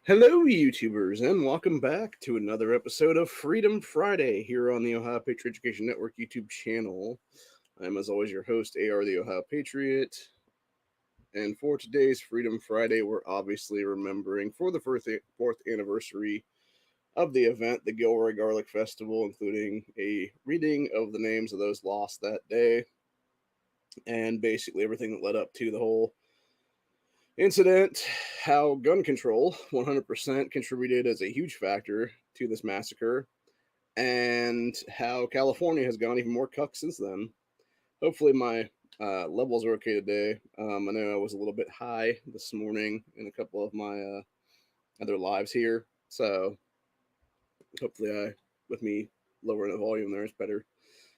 Hello, YouTubers, and welcome back to another episode of Freedom Friday here on the Ohio Patriot Education Network YouTube channel. I'm, as always, your host, AR the Ohio Patriot. And for today's Freedom Friday, we're obviously remembering for the fourth anniversary of the event, the Gilroy Garlic Festival, including a reading of the names of those lost that day, and basically everything that led up to the whole incident, how gun control 100% contributed as a huge factor to this massacre, and how California has gone even more cucked since then. Hopefully, my levels are okay today. I know I was a little bit high this morning in a couple of my other lives here, so hopefully, with me lowering the volume there, it's better.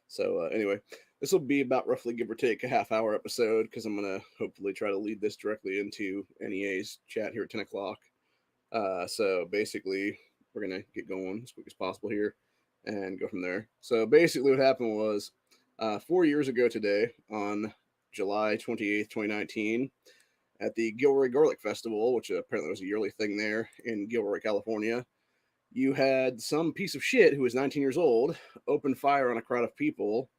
So anyway, this will be about roughly give or take a half-hour episode because I'm gonna hopefully try to lead this directly into NEA's chat here at 10 o'clock. So basically, we're gonna get going as quick as possible here and go from there. So basically, what happened was 4 years ago today, on July 28th, 2019, at the Gilroy Garlic Festival, which apparently was a yearly thing there in Gilroy, California, you had some piece of shit who was 19 years old open fire on a crowd of people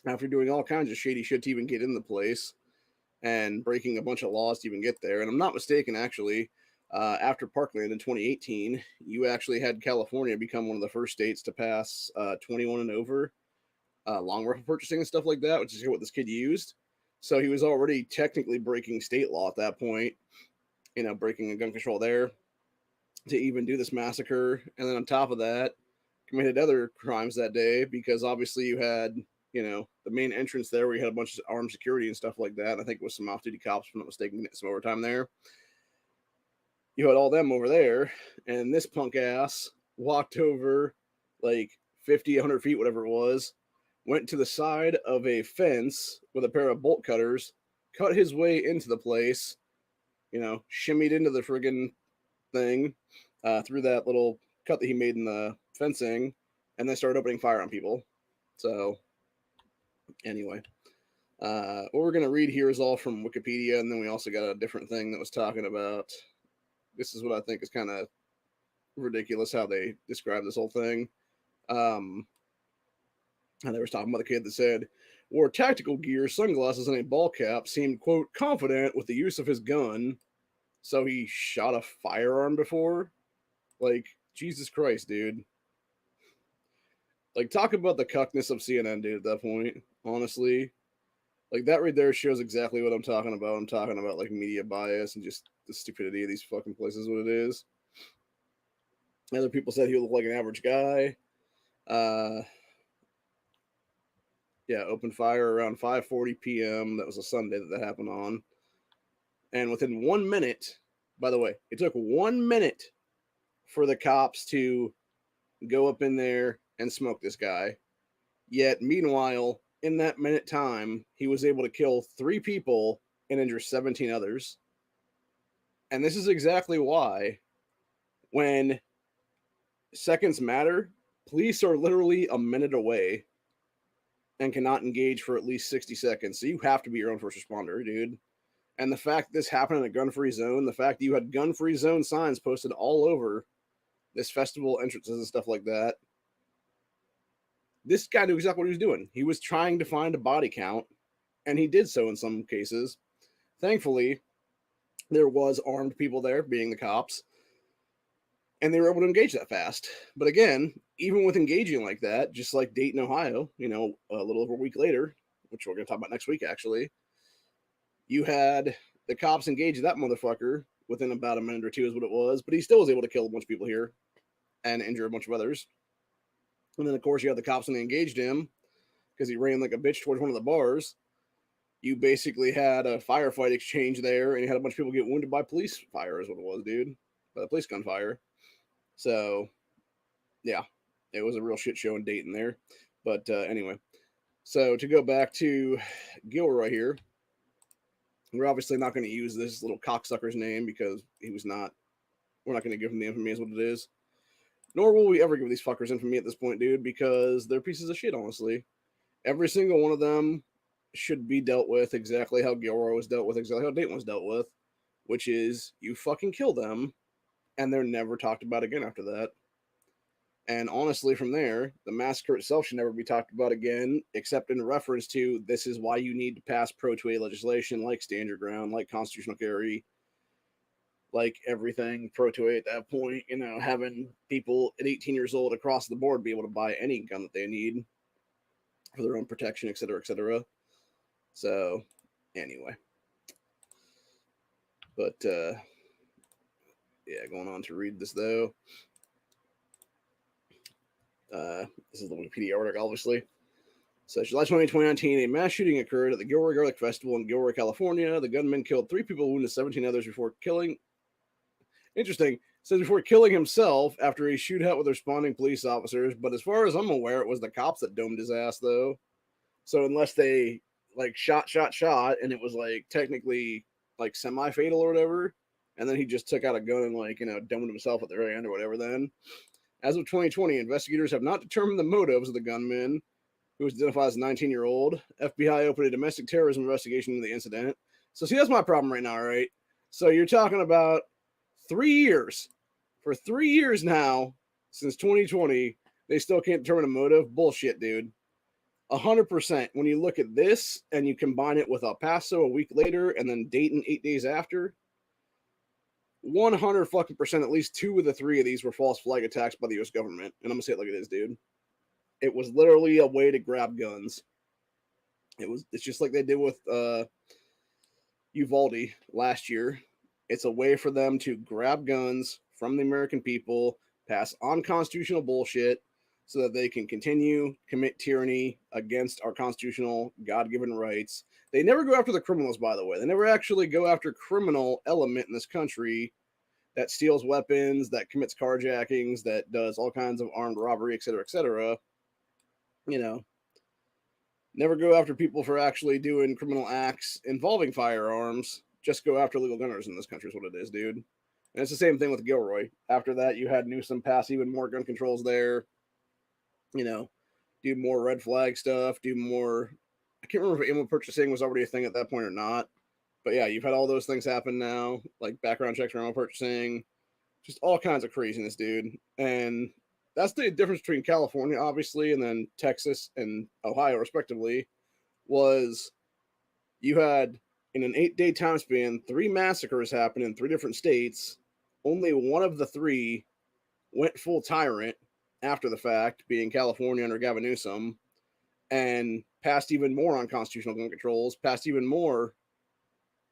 after doing all kinds of shady shit to even get in the place and breaking a bunch of laws to even get there. And I'm not mistaken, actually, after Parkland in 2018, you actually had California become one of the first states to pass 21 and over long rifle purchasing and stuff like that, which is what this kid used. So he was already technically breaking state law at that point, breaking a gun control there to even do this massacre. And then on top of that, committed other crimes that day because obviously you had, the main entrance there where you had a bunch of armed security and stuff like that. And I think it was some off duty cops, if I'm not mistaken, getting some overtime there. You had all them over there, and this punk ass walked over like 50, 100 feet, whatever it was, went to the side of a fence with a pair of bolt cutters, cut his way into the place, shimmied into the friggin' thing through that little cut that he made in the fencing, and then started opening fire on people. So, anyway, what we're going to read here is all from Wikipedia, and then we also got a different thing that was talking about. This is what I think is kind of ridiculous how they describe this whole thing. And they were talking about the kid that said, wore tactical gear, sunglasses, and a ball cap, seemed, quote, confident with the use of his gun. So he shot a firearm before? Like, Jesus Christ, dude. Like, talk about the cuckness of CNN, dude, at that point. Honestly. Like, that right there shows exactly what I'm talking about. I'm talking about, like, media bias and just the stupidity of these fucking places, what it is. Other people said he looked like an average guy. Yeah, opened fire around 5:40 p.m. That was a Sunday that happened on. And within 1 minute, by the way, it took 1 minute for the cops to go up in there and smoke this guy. Yet, meanwhile, in that minute time, he was able to kill 3 people and injure 17 others. And this is exactly why, when seconds matter, police are literally a minute away and cannot engage for at least 60 seconds. So you have to be your own first responder, dude. And the fact that this happened in a gun-free zone, the fact that you had gun-free zone signs posted all over this festival entrances and stuff like that, this guy knew exactly what he was doing. He was trying to find a body count, and he did so in some cases. Thankfully, there was armed people there, being the cops, and they were able to engage that fast. But again, even with engaging like that, just like Dayton, Ohio, a little over a week later, which we're going to talk about next week, actually, you had the cops engage that motherfucker within about a minute or two is what it was, but he still was able to kill a bunch of people here and injure a bunch of others. And then, of course, you had the cops when they engaged him because he ran like a bitch towards one of the bars. You basically had a firefight exchange there, and you had a bunch of people get wounded by police fire is what it was, dude. By the police gunfire. So, yeah, it was a real shit show in Dayton there. But anyway, so to go back to Gilroy here, we're obviously not going to use this little cocksucker's name because he was not, we're not going to give him the infamy as what it is. Nor will we ever give these fuckers infamy at this point, dude, because they're pieces of shit, honestly. Every single one of them should be dealt with exactly how Gilroy was dealt with, exactly how Dayton was dealt with, which is you fucking kill them and they're never talked about again after that. And honestly, from there, the massacre itself should never be talked about again, except in reference to this is why you need to pass pro-2A legislation like stand your ground, like constitutional carry, like everything pro-2A at that point. Having people at 18 years old across the board be able to buy any gun that they need for their own protection, et cetera, et cetera. So, anyway. But, yeah, going on to read this, though. This is the Wikipedia article, obviously. So, July 20, 2019, a mass shooting occurred at the Gilroy Garlic Festival in Gilroy, California. The gunman killed 3 people, wounded 17 others before killing. Interesting. Says before killing himself after a shootout with responding police officers. But as far as I'm aware, it was the cops that domed his ass, though. So unless they shot, and it was technically semi-fatal or whatever, and then he just took out a gun and domed himself at the very end or whatever. Then, as of 2020, investigators have not determined the motives of the gunman, who was identified as a 19-year-old. FBI opened a domestic terrorism investigation into the incident. So see, that's my problem right now, right? So you're talking about 3 years. For 3 years now, since 2020, they still can't determine a motive. Bullshit, dude. 100%. When you look at this and you combine it with El Paso a week later and then Dayton 8 days after, 100 fucking percent, at least 2 of the 3 of these were false flag attacks by the U.S. government. And I'm gonna say it like it is, dude. It was literally a way to grab guns. It's just like they did with Uvalde last year. It's a way for them to grab guns from the American people, pass unconstitutional bullshit, so that they can continue commit tyranny against our constitutional God-given rights. They never go after the criminals, by the way. They never actually go after criminal element in this country that steals weapons, that commits carjackings, that does all kinds of armed robbery, et cetera, et cetera. Never go after people for actually doing criminal acts involving firearms. Just go after legal gunners in this country is what it is, dude. And it's the same thing with Gilroy. After that, you had Newsom pass even more gun controls there. Do more red flag stuff, do more. I can't remember if ammo purchasing was already a thing at that point or not. But yeah, you've had all those things happen now, like background checks for ammo purchasing, just all kinds of craziness, dude. And that's the difference between California, obviously, and then Texas and Ohio, respectively, was you had, in an 8-day time span, 3 massacres happen in 3 different states. Only one of the 3 went full tyrant after the fact, being California under Gavin Newsom, and passed even more unconstitutional gun controls, passed even more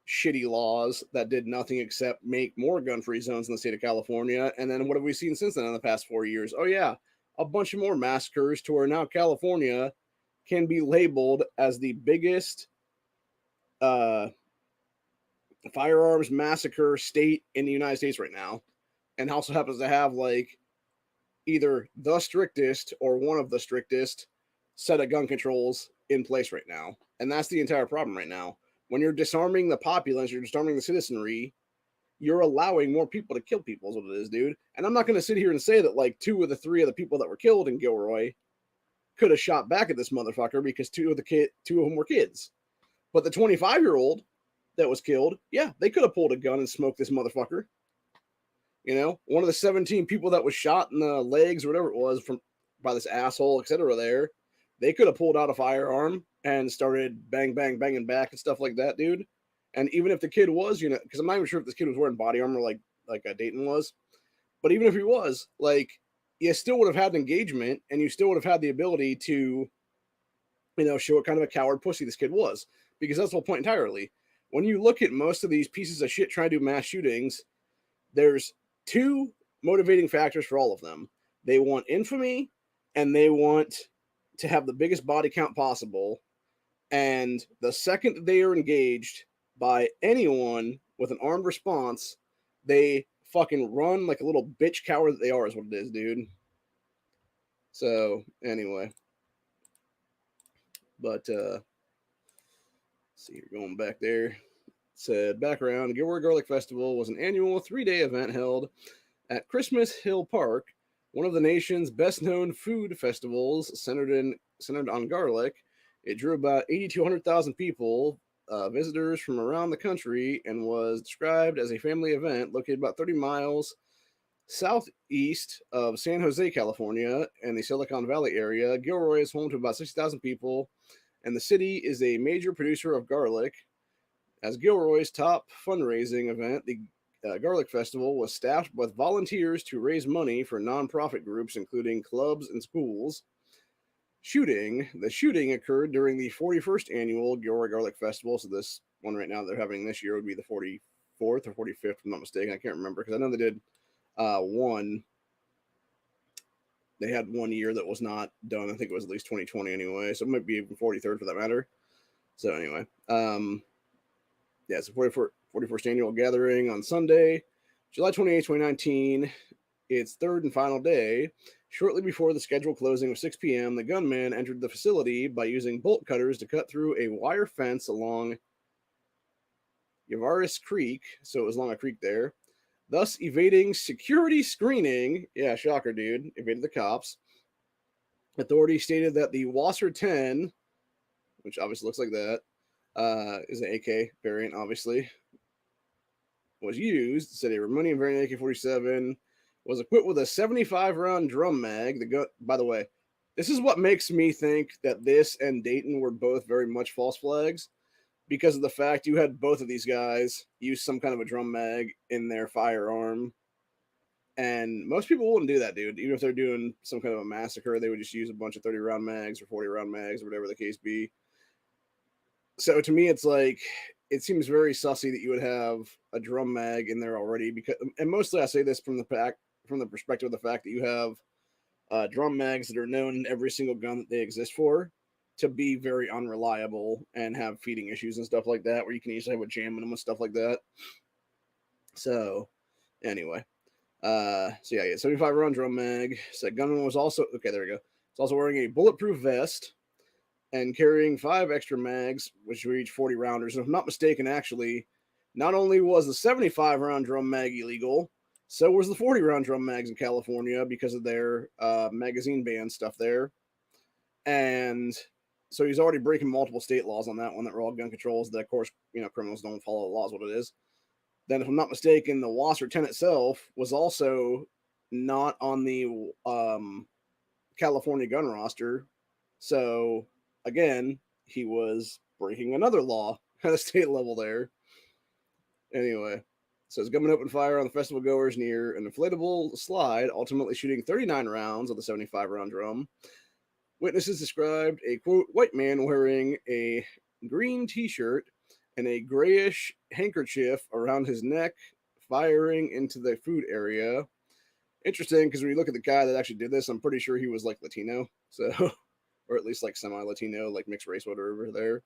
shitty laws that did nothing except make more gun-free zones in the state of California. And then what have we seen since then in the past 4 years? Oh yeah, a bunch of more massacres to where now California can be labeled as the biggest firearms massacre state in the United States right now, and also happens to have either the strictest or one of the strictest set of gun controls in place right now. And that's the entire problem right now. When you're disarming the populace, you're disarming the citizenry, you're allowing more people to kill people is what it is, dude. And I'm not going to sit here and say that 2 of the 3 of the people that were killed in Gilroy could have shot back at this motherfucker because 2 of them were kids. But the 25-year-old that was killed, yeah, they could have pulled a gun and smoked this motherfucker. One of the 17 people that was shot in the legs or whatever it was by this asshole, etc. there, they could have pulled out a firearm and started bang, bang, banging back and stuff like that, dude. And even if the kid was, because I'm not even sure if this kid was wearing body armor like Dayton was, but even if he was, you still would have had an engagement and you still would have had the ability to, show what kind of a coward pussy this kid was. Because that's the whole point entirely. When you look at most of these pieces of shit trying to do mass shootings, there's 2 motivating factors for all of them. They want infamy and they want to have the biggest body count possible. And the second that they are engaged by anyone with an armed response, they fucking run like a little bitch coward that they are is what it is, dude. So, anyway. But, see, you're going back there. Said background, Gilroy Garlic Festival was an annual 3-day event held at Christmas Hill Park, one of the nation's best-known food festivals centered on garlic. It drew about 80 to 100,000 people, visitors from around the country, and was described as a family event located about 30 miles Southeast of San Jose, California, and the Silicon Valley area, Gilroy is home to about 60,000 people, and the city is a major producer of garlic. As Gilroy's top fundraising event, the Garlic Festival was staffed with volunteers to raise money for nonprofit groups, including clubs and schools. The shooting occurred during the 41st annual Gilroy Garlic Festival. So this one right now they're having this year would be the 44th or 45th, if I'm not mistaken. I can't remember because I know they did one. They had 1 year that was not done. I think it was at least 2020 anyway. So it might be even 43rd for that matter. So anyway, yeah, it's the 41st annual gathering on Sunday, July 28, 2019. Its third and final day. Shortly before the scheduled closing of 6 p.m., the gunman entered the facility by using bolt cutters to cut through a wire fence along Yavaris Creek, so it was along a creek there, thus evading security screening. Yeah, shocker, dude. Evaded the cops. Authorities stated that the Wasser 10, which obviously looks like that, is an AK variant, obviously, was used. Said a Romanian variant AK-47 was equipped with a 75-round drum mag. The gun, by the way, this is what makes me think that this and Dayton were both very much false flags, because of the fact you had both of these guys use some kind of a drum mag in their firearm. And most people wouldn't do that, dude. Even if they're doing some kind of a massacre, they would just use a bunch of 30-round mags or 40-round mags or whatever the case be. So to me, it's like, it seems very sussy that you would have a drum mag in there already. Because, and mostly I say this from the perspective of the fact that you have drum mags that are known in every single gun that they exist for to be very unreliable and have feeding issues and stuff like that, where you can easily have a jam in them and stuff like that. So anyway, so yeah, 75-round drum mag. So gunman was also, okay, there we go. It's also wearing a bulletproof vest and carrying 5 extra mags, which reach 40 rounders. And if I'm not mistaken, actually, not only was the 75-round drum mag illegal, so was the 40-round drum mags in California because of their magazine ban stuff there. And so he's already breaking multiple state laws on that one that were all gun controls. That, of course, criminals don't follow the laws, what it is. Then, if I'm not mistaken, the Wasser 10 itself was also not on the California gun roster. So, again, he was breaking another law at a state level there. Anyway, so his gunman opened fire on the festival goers near an inflatable slide, ultimately shooting 39 rounds of the 75-round drum. Witnesses described a, quote, white man wearing a green t-shirt and a grayish handkerchief around his neck, firing into the food area. Interesting, because when you look at the guy that actually did this, I'm pretty sure he was like Latino, so, or at least like semi-Latino, like mixed race, whatever there.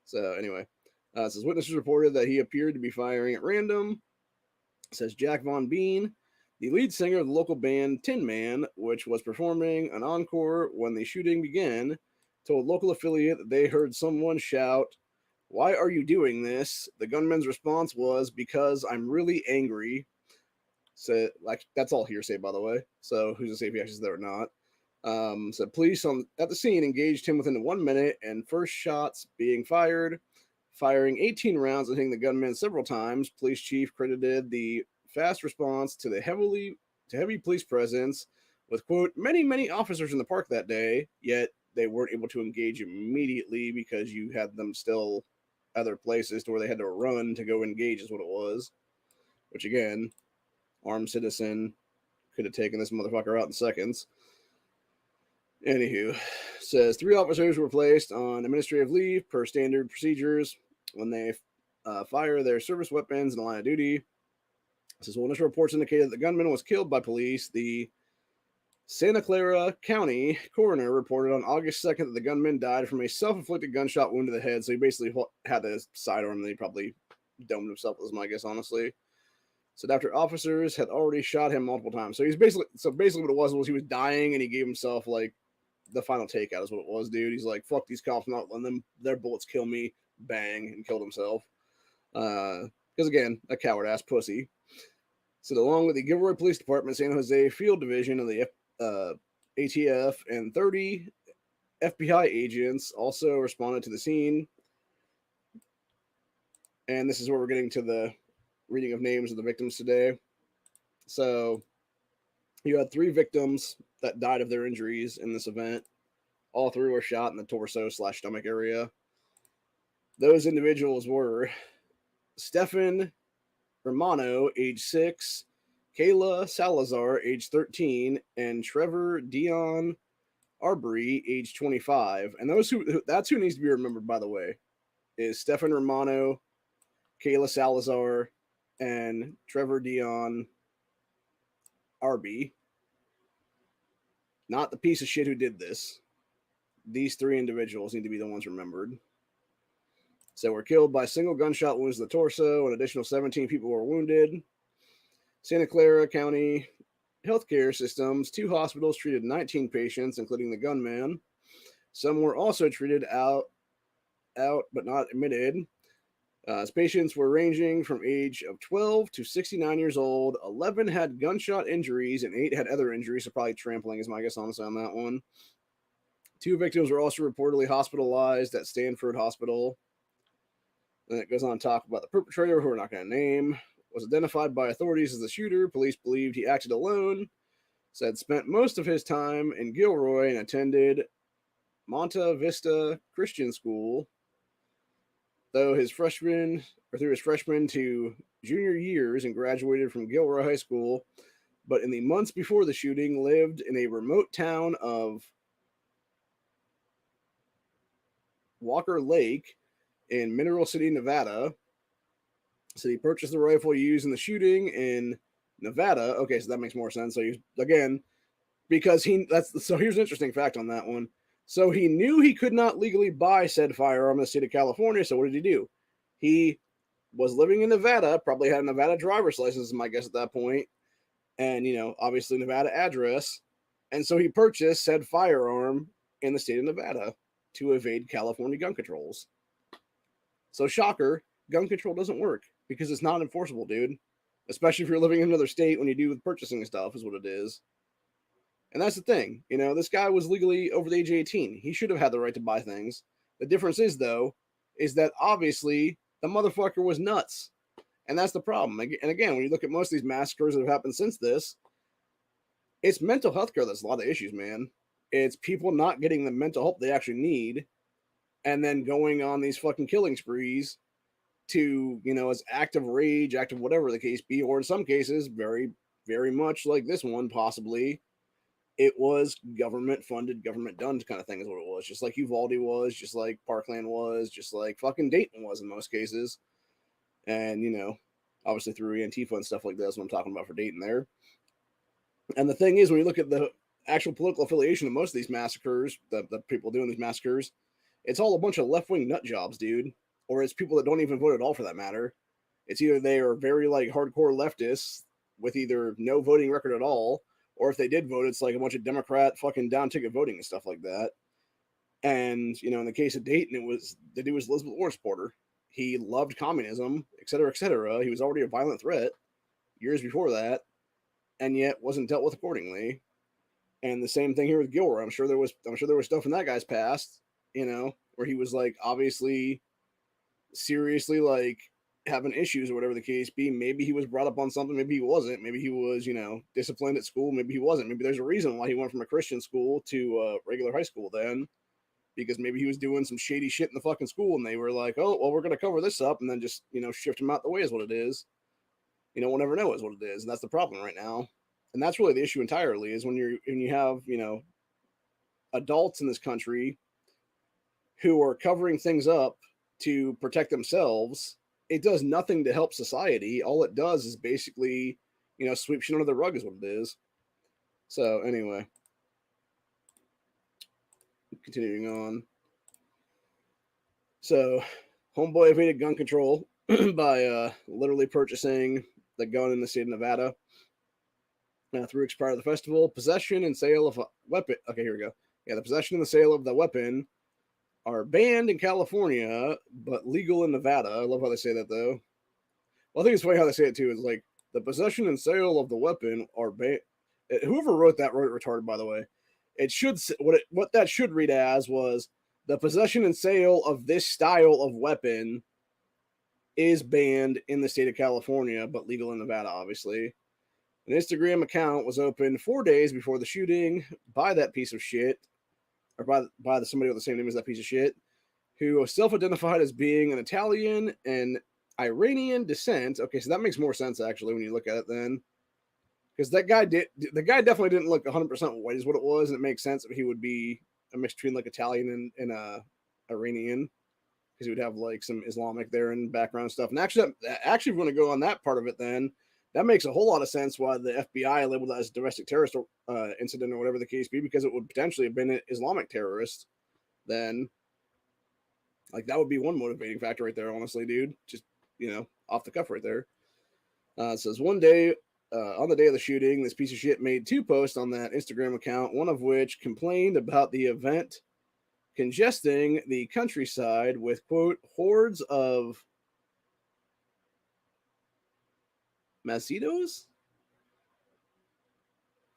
So anyway, says witnesses reported that he appeared to be firing at random. Says Jack Von Bean, the lead singer of the local band Tin Man, which was performing an encore when the shooting began, told local affiliate that they heard someone shout, "Why are you doing this?" The gunman's response was, "Because I'm really angry." So, like, that's all hearsay, by the way. So, who's to say if he actually said that or not? So, police at the scene engaged him within 1 minute, and first shots being fired, firing 18 rounds and hitting the gunman several times. Police chief credited the fast response to the heavy police presence, with, quote, many officers in the park that day, yet they weren't able to engage immediately because you had them still other places to where they had to run to go engage is what it was. Which, again, armed citizen could have taken this motherfucker out in seconds. Anywho, says 3 officers were placed on administrative leave per standard procedures when they fire their service weapons in the line of duty. Says, well, initial reports indicated that the gunman was killed by police. The Santa Clara County coroner reported on August 2nd that the gunman died from a self-inflicted gunshot wound to the head. So he basically had a sidearm that he probably domed himself, was my guess, honestly. So after officers had already shot him multiple times. So basically what it was he was dying and he gave himself like the final takeout is what it was, dude. He's like, fuck these cops, I'm not letting them, their bullets kill me, bang, and killed himself. Because again, a coward ass pussy. So along with the Gilroy Police Department, San Jose Field Division of the ATF and 30 FBI agents also responded to the scene. And this is where we're getting to the reading of names of the victims today. So You had 3 victims that died of their injuries in this event. All 3 were shot in the torso/stomach area. Those individuals were Stefan Romano, age 6, Kayla Salazar, age 13, and Trevor Dion Arbery, age 25. And that's who needs to be remembered, by the way, is Stefan Romano, Kayla Salazar, and Trevor Dion Arby. Not the piece of shit who did this. These 3 individuals need to be the ones remembered. So were killed by single gunshot wounds to the torso. An additional 17 people were wounded. Santa Clara County healthcare systems, 2 hospitals treated 19 patients, including the gunman. Some were also treated out but not admitted. As patients were ranging from age of 12 to 69 years old. 11 had gunshot injuries and 8 had other injuries, so probably trampling is my guess honestly on that one. 2 victims were also reportedly hospitalized at Stanford Hospital. Then it goes on to talk about the perpetrator, who we're not going to name, was identified by authorities as the shooter. Police believed he acted alone. Said spent most of his time in Gilroy and attended Monta Vista Christian School. Through his freshman to junior years and graduated from Gilroy High School, but in the months before the shooting lived in a remote town of Walker Lake in Mineral City, Nevada. So he purchased the rifle used in the shooting in Nevada. Okay, so that makes more sense. So he's, again, because so here's an interesting fact on that one. So he knew he could not legally buy said firearm in the state of California. So what did he do? He was living in Nevada, probably had a Nevada driver's license, is my guess at that point, and obviously Nevada address. And so he purchased said firearm in the state of Nevada to evade California gun controls. So shocker, gun control doesn't work because it's not enforceable, dude. Especially if you're living in another state when you do with purchasing stuff, is what it is. And that's the thing. This guy was legally over the age of 18. He should have had the right to buy things. The difference is, though, is that obviously the motherfucker was nuts. And that's the problem. And again, when you look at most of these massacres that have happened since this, it's mental health care that's a lot of issues, man. It's people not getting the mental help they actually need and then going on these fucking killing sprees to, as act of rage, act of whatever the case be, or in some cases, very, very much like this one, possibly, it was government funded, government done kind of thing is what it was. Just like Uvalde was, just like Parkland was, just like fucking Dayton was in most cases. And, obviously through Antifa and stuff like that is what I'm talking about for Dayton there. And the thing is, when you look at the actual political affiliation of most of these massacres, the people doing these massacres, it's all a bunch of left-wing nut jobs, dude. Or it's people that don't even vote at all for that matter. It's either they are very like hardcore leftists with either no voting record at all, or if they did vote, it's like a bunch of Democrat fucking down ticket voting and stuff like that. And, in the case of Dayton, the dude was Elizabeth Warren supporter. He loved communism, et cetera, et cetera. He was already a violent threat years before that, and yet wasn't dealt with accordingly. And the same thing here with Gilroy. I'm sure there was stuff in that guy's past, where he was like obviously seriously like having issues or whatever the case be. Maybe he was brought up on something, maybe he wasn't. Maybe he was, disciplined at school, maybe he wasn't. Maybe there's a reason why he went from a Christian school to regular high school then, because maybe he was doing some shady shit in the fucking school and they were like, oh, well, we're going to cover this up and then just, shift him out the way is what it is. We'll never know is what it is. And that's the problem right now. And that's really the issue entirely, is when you have, adults in this country who are covering things up to protect themselves. It does nothing to help society. All it does is basically, sweep shit under the rug is what it is. So anyway, continuing on. So homeboy evaded gun control by literally purchasing the gun in the state of Nevada. 3 weeks prior to the festival, possession and sale of a weapon. Okay, here we go. Yeah, the possession and the sale of the weapon are banned in California, but legal in Nevada. I love how they say that, though. Well, I think it's funny how they say it, too. It's like, the possession and sale of the weapon are banned. Whoever wrote that wrote it retarded, by the way. It should, what that should read as was, the possession and sale of this style of weapon is banned in the state of California, but legal in Nevada, obviously. An Instagram account was opened 4 days before the shooting by that piece of shit, or by somebody with the same name as that piece of shit, who self-identified as being an Italian and Iranian descent. Okay, so that makes more sense actually when you look at it then, because the guy definitely didn't look 100% white is what it was, and it makes sense that he would be a mix between like Italian and Iranian, because he would have like some Islamic there and background stuff. And actually, if you want to go on that part of it, then that makes a whole lot of sense why the FBI labeled that as a domestic terrorist incident or whatever the case be, because it would potentially have been an Islamic terrorist. Then, like, that would be one motivating factor right there, honestly, dude. Just, off the cuff right there. It says one day, on the day of the shooting, this piece of shit made 2 posts on that Instagram account, one of which complained about the event congesting the countryside with, quote, hordes of Macedos?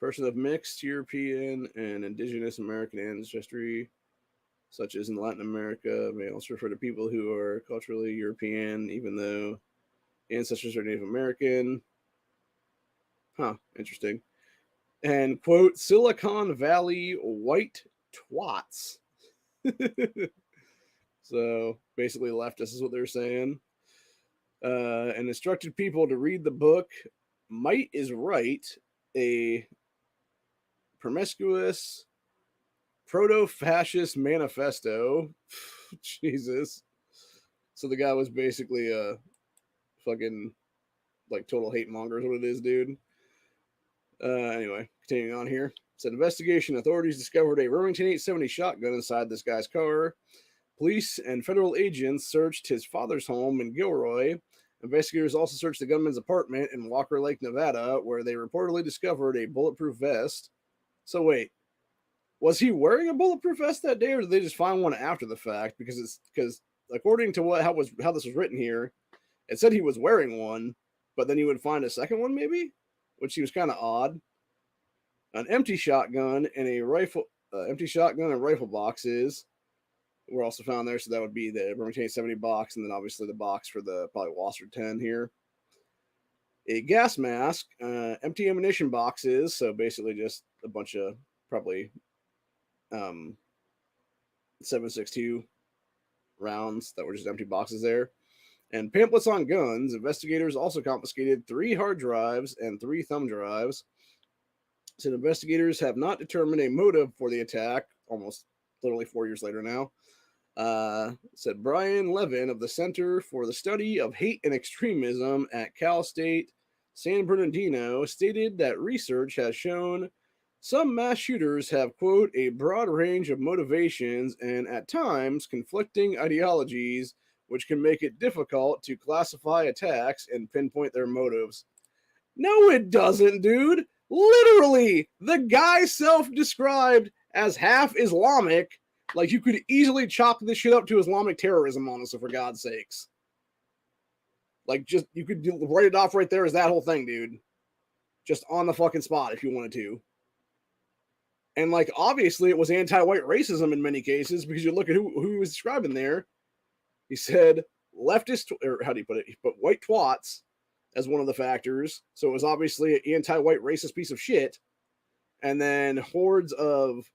Person of mixed European and indigenous American ancestry, such as in Latin America, may also refer to people who are culturally European, even though ancestors are Native American. Huh, interesting. And, quote, Silicon Valley white twats. So basically leftists is what they're saying. And instructed people to read the book Might is Right, a promiscuous proto-fascist manifesto. Jesus. So the guy was basically a fucking like total hate monger is what it is, dude. Anyway, continuing on here. It said investigation authorities discovered a Remington 870 shotgun inside this guy's car. Police and federal agents searched his father's home in Gilroy. Investigators also searched the gunman's apartment in Walker Lake, Nevada, where they reportedly discovered a bulletproof vest. So wait, was he wearing a bulletproof vest that day, or did they just find one after the fact? Because according to how this was written here, it said he was wearing one, but then you would find a second one maybe, which seems kind of odd. An empty shotgun and rifle boxes were also found there, so that would be the Remington 870 box, and then obviously the box for the probably Wasser 10 here. A gas mask, empty ammunition boxes, so basically just a bunch of probably 7.62 rounds that were just empty boxes there. And pamphlets on guns. Investigators also confiscated 3 hard drives and 3 thumb drives. Said investigators have not determined a motive for the attack, almost literally 4 years later now. Said Brian Levin of the Center for the Study of Hate and Extremism at Cal State San Bernardino stated that research has shown some mass shooters have, quote, a broad range of motivations and at times conflicting ideologies, which can make it difficult to classify attacks and pinpoint their motives. No, it doesn't, dude. Literally, the guy self-described as half Islamic. Like, you could easily chop this shit up to Islamic terrorism, honestly, for God's sakes. Like, just, you could write it off right there as that whole thing, dude. Just on the fucking spot if you wanted to. And, like, obviously it was anti-white racism in many cases, because you look at who he was describing there. He said leftist, or how do you put it? He put white twats as one of the factors. So it was obviously an anti-white racist piece of shit. And then hordes of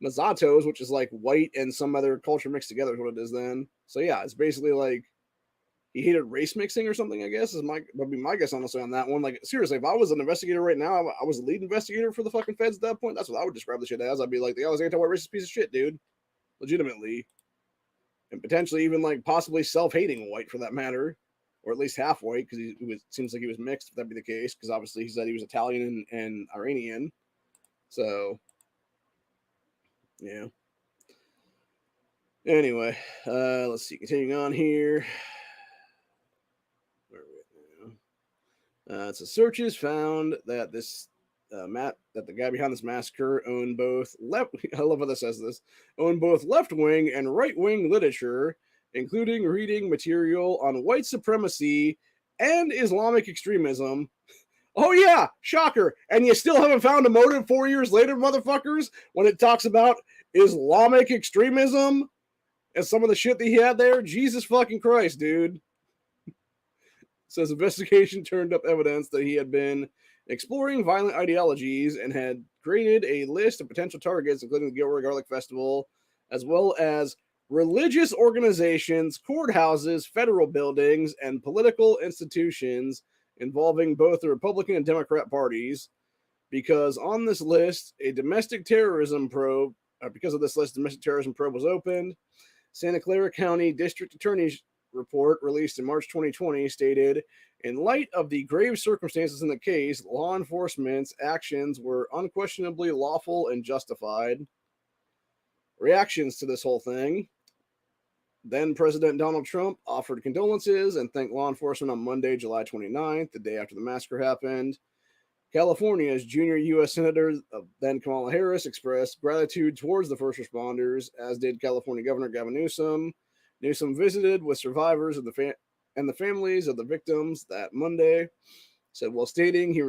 Mazatos, which is like white and some other culture mixed together is what it is then. So yeah, it's basically like he hated race mixing or something, I guess, would be my guess honestly on that one. Like, seriously, if I was an investigator right now, I was the lead investigator for the fucking feds at that point, that's what I would describe the shit as. I'd be like, the guy's anti-white racist piece of shit, dude. Legitimately. And potentially even like possibly self-hating white for that matter. Or at least half white, because seems like he was mixed, if that'd be the case, because obviously he said he was Italian and Iranian. So yeah. Anyway, let's see. Continuing on here. Where are we at now? So searches found that that the guy behind this massacre owned both I love how this says this. Owned both left-wing and right-wing literature, including reading material on white supremacy and Islamic extremism. Oh yeah, shocker. And you still haven't found a motive 4 years later, motherfuckers, when it talks about Islamic extremism and some of the shit that he had there? Jesus fucking Christ, dude. Says investigation turned up evidence that he had been exploring violent ideologies and had created a list of potential targets, including the Gilroy Garlic Festival, as well as religious organizations, courthouses, federal buildings, and political institutions involving both the Republican and Democrat parties. Because on this list, a domestic terrorism probe, because of this list, domestic terrorism probe was opened. Santa Clara County District Attorney's report released in March 2020 stated, in light of the grave circumstances in the case, law enforcement's actions were unquestionably lawful and justified. Reactions to this whole thing. Then President Donald Trump offered condolences and thanked law enforcement on Monday, July 29th, the day after the massacre happened. California's junior U.S. Senator, then Kamala Harris, expressed gratitude towards the first responders, as did California Governor Gavin Newsom. Newsom visited with survivors of and the families of the victims that Monday. Said while stating he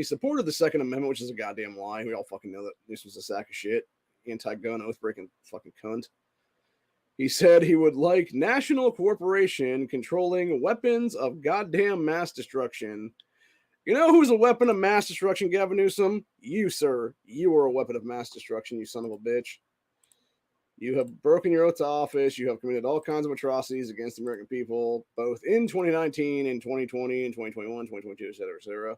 supported the Second Amendment, which is a goddamn lie. We all fucking know that Newsom's a sack of shit, anti-gun, oath-breaking fucking cunt. He said he would like national cooperation controlling weapons of goddamn mass destruction. You know who's a weapon of mass destruction, Gavin Newsom? You, sir. You are a weapon of mass destruction, you son of a bitch. You have broken your oath to office. You have committed all kinds of atrocities against the American people, both in 2019 and 2020 and 2021, 2022, et cetera, et cetera.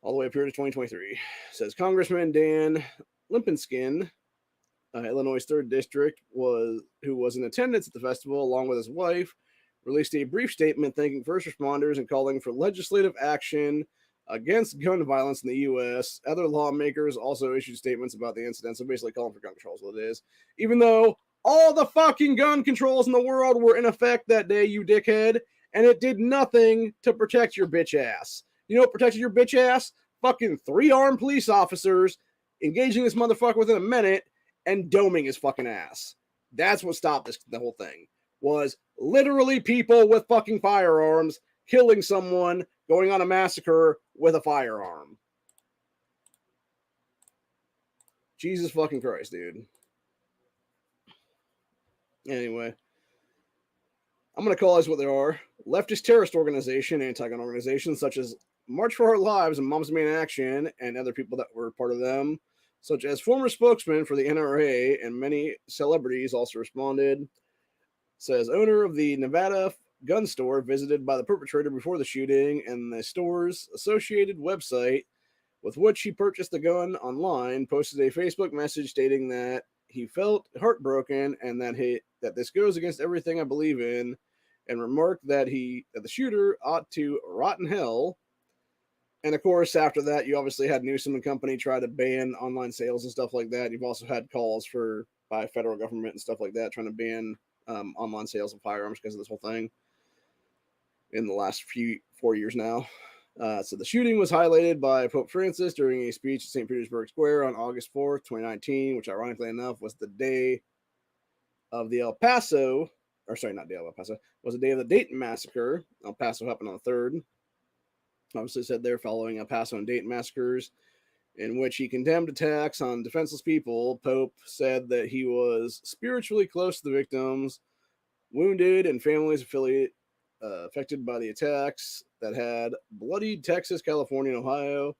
All the way up here to 2023. Says Congressman Dan Limpenskin, Illinois' 3rd District, who was in attendance at the festival along with his wife, released a brief statement thanking first responders and calling for legislative action against gun violence in the U.S. Other lawmakers also issued statements about the incident, so basically calling for gun controls, what it is. Even though all the fucking gun controls in the world were in effect that day, you dickhead, and it did nothing to protect your bitch ass. You know what protected your bitch ass? Fucking 3 armed police officers engaging this motherfucker within a minute and doming his fucking ass. That's what stopped the whole thing. Was literally people with fucking firearms killing someone, going on a massacre with a firearm. Jesus fucking Christ, dude. Anyway, I'm going to call these what they are. Leftist terrorist organization, anti-gun organizations such as March for Our Lives and Moms Man Action and other people that were part of them, such as former spokesman for the NRA and many celebrities also responded. Says owner of the Nevada gun store visited by the perpetrator before the shooting and the store's associated website with which he purchased the gun online posted a Facebook message stating that he felt heartbroken and that this goes against everything I believe in, and remarked that the shooter ought to rot in hell. And of course, after that, you obviously had Newsom and company try to ban online sales and stuff like that. You've also had calls by federal government and stuff like that trying to ban online sales of firearms because of this whole thing in the last 4 years now. So the shooting was highlighted by Pope Francis during a speech at St. Petersburg Square on August 4th, 2019, which ironically enough was the day of the was the day of the Dayton massacre. El Paso happened on the 3rd. Obviously said there following El Paso and Dayton massacres, in which he condemned attacks on defenseless people. Pope said that he was spiritually close to the victims, wounded, and families affected by the attacks that had bloodied Texas, California, and Ohio.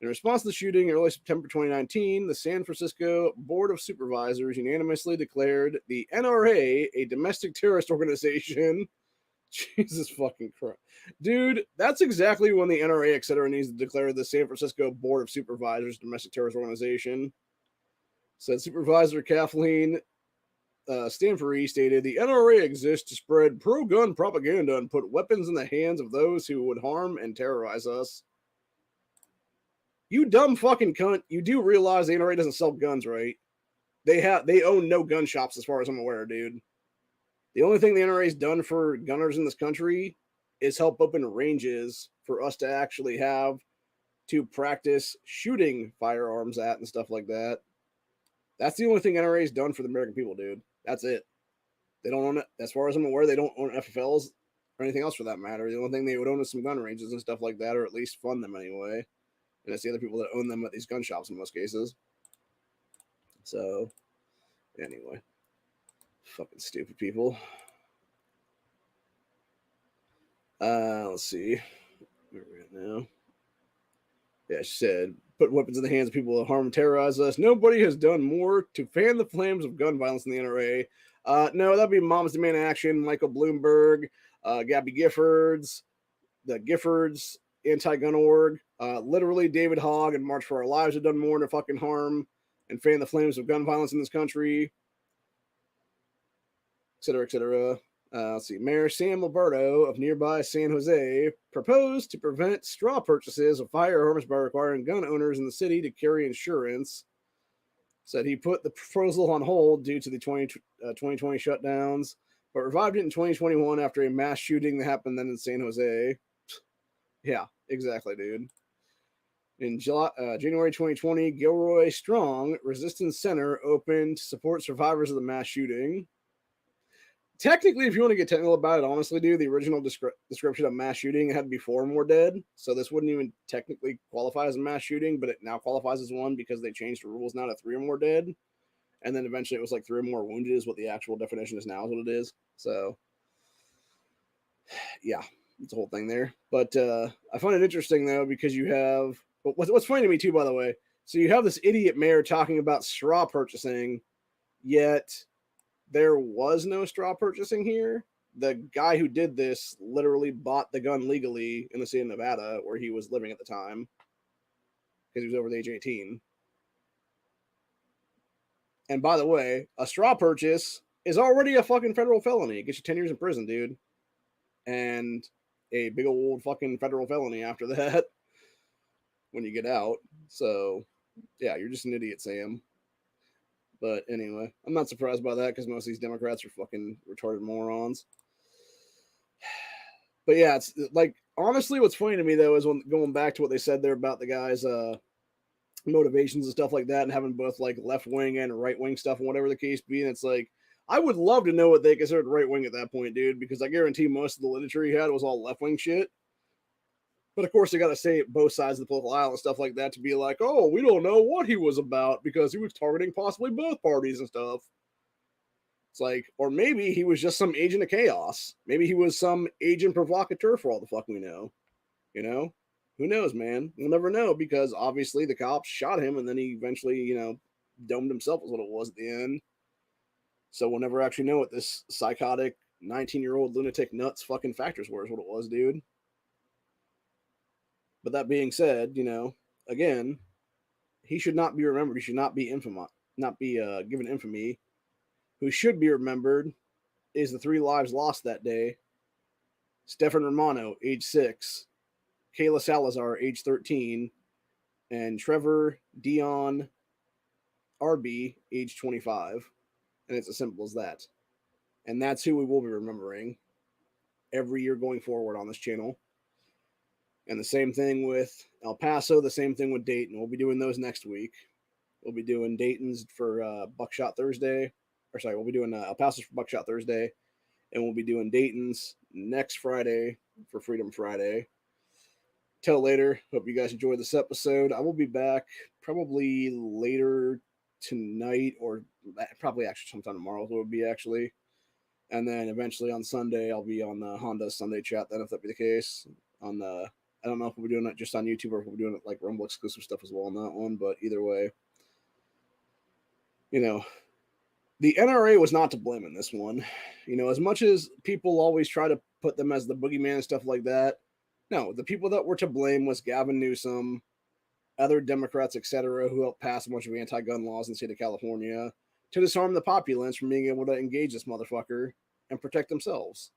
In response to the shooting in early September 2019, the San Francisco Board of Supervisors unanimously declared the NRA a domestic terrorist organization. Jesus fucking Christ. Dude, that's exactly when the NRA, etc., needs to declare the San Francisco Board of Supervisors domestic terrorist organization. Said Supervisor Kathleen Stanford stated, the NRA exists to spread pro-gun propaganda and put weapons in the hands of those who would harm and terrorize us. You dumb fucking cunt. You do realize the NRA doesn't sell guns, right? They own no gun shops as far as I'm aware, dude. The only thing the NRA has done for gunners in this country is help open ranges for us to actually have to practice shooting firearms at and stuff like that. That's the only thing NRA has done for the American people, dude. That's it. They don't own it. As far as I'm aware, they don't own FFLs or anything else for that matter. The only thing they would own is some gun ranges and stuff like that, or at least fund them anyway. And it's the other people that own them at these gun shops in most cases. So, anyway. Fucking stupid people. Let's see. Where are we at now? Yeah, she said, put weapons in the hands of people that harm and terrorize us. Nobody has done more to fan the flames of gun violence in the NRA. No, that'd be Moms Demand Action, Michael Bloomberg, Gabby Giffords, the Giffords Anti-Gun Org. Literally, David Hogg and March for Our Lives have done more to fucking harm and fan the flames of gun violence in this country, et cetera, et cetera. Let's see. Mayor Sam Alberto of nearby San Jose proposed to prevent straw purchases of firearms by requiring gun owners in the city to carry insurance. Said he put the proposal on hold due to the 2020 shutdowns, but revived it in 2021 after a mass shooting that happened then in San Jose. Yeah, exactly, dude. In January 2020, Gilroy Strong Resistance Center opened to support survivors of the mass shooting. Technically, if you want to get technical about it, honestly, dude, the original description of mass shooting had to be 4 more dead. So this wouldn't even technically qualify as a mass shooting, but it now qualifies as one because they changed the rules now to 3 or more dead. And then eventually it was like 3 or more wounded is what the actual definition is now, is what it is. So, yeah, it's a whole thing there. But I find it interesting, though, because you have... What's funny to me, too, by the way, so you have this idiot mayor talking about straw purchasing, yet... there was no straw purchasing here. The guy who did this literally bought the gun legally in the state of Nevada where he was living at the time because he was over the age 18. And by the way, a straw purchase is already a fucking federal felony. It gets you 10 years in prison, dude. And a big old fucking federal felony after that when you get out. So, yeah, you're just an idiot, Sam. But anyway, I'm not surprised by that because most of these Democrats are fucking retarded morons. But yeah, it's like, honestly, what's funny to me, though, is when going back to what they said there about the guy's motivations and stuff like that and having both like left wing and right wing stuff and whatever the case be. And it's like, I would love to know what they considered right wing at that point, dude, because I guarantee most of the literature he had was all left wing shit. But of course, they got to say both sides of the political aisle and stuff like that to be like, oh, we don't know what he was about because he was targeting possibly both parties and stuff. It's like, or maybe he was just some agent of chaos. Maybe he was some agent provocateur for all the fuck we know. You know? Who knows, man? We'll never know because obviously the cops shot him and then he eventually, you know, domed himself is what it was at the end. So we'll never actually know what this psychotic 19-year-old lunatic nuts fucking factors were is what it was, dude. But that being said, you know, again, he should not be remembered. He should not be given infamy. Who should be remembered is the 3 lives lost that day. Stefan Romano, age 6, Kayla Salazar, age 13, and Trevor Dion Arby, age 25. And it's as simple as that. And that's who we will be remembering every year going forward on this channel. And the same thing with El Paso, the same thing with Dayton. We'll be doing those next week. We'll be doing Dayton's for Buckshot Thursday. We'll be doing El Paso's for Buckshot Thursday. And we'll be doing Dayton's next Friday for Freedom Friday. Till later. Hope you guys enjoyed this episode. I will be back probably later tonight or probably actually sometime tomorrow. It will be actually. And then eventually on Sunday, I'll be on the Honda Sunday chat then if that be the case. On the... I don't know if we'll be doing it just on YouTube or if we'll be doing it like Rumble exclusive stuff as well on that one, but either way, you know, the NRA was not to blame in this one. You know, as much as people always try to put them as the boogeyman and stuff like that, no, the people that were to blame was Gavin Newsom, other Democrats, etc., who helped pass a bunch of anti-gun laws in the state of California to disarm the populace from being able to engage this motherfucker and protect themselves.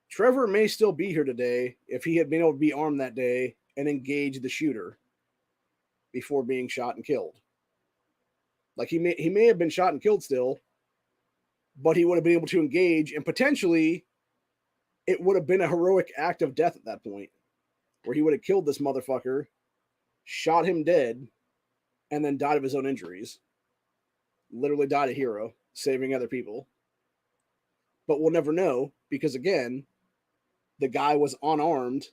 Trevor may still be here today if he had been able to be armed that day and engage the shooter before being shot and killed. Like he may have been shot and killed still, but he would have been able to engage and potentially it would have been a heroic act of death at that point where he would have killed this motherfucker, shot him dead, and then died of his own injuries. Literally died a hero, saving other people. But we'll never know because, again, the guy was unarmed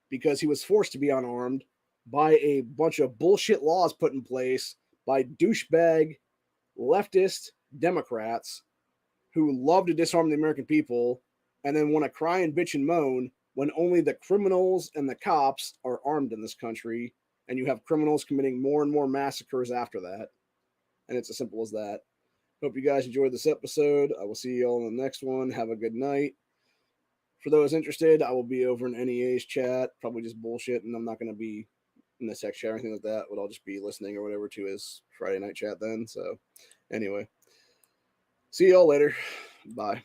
because he was forced to be unarmed by a bunch of bullshit laws put in place by douchebag leftist Democrats who love to disarm the American people and then want to cry and bitch and moan when only the criminals and the cops are armed in this country, and you have criminals committing more and more massacres after that. And it's as simple as that. Hope you guys enjoyed this episode. I will see you all in the next one. Have a good night. For those interested, I will be over in NEA's chat, probably just bullshit, and I'm not going to be in the sex chat or anything like that, but I'll just be listening or whatever to his Friday night chat then. So, anyway, see y'all later. Bye.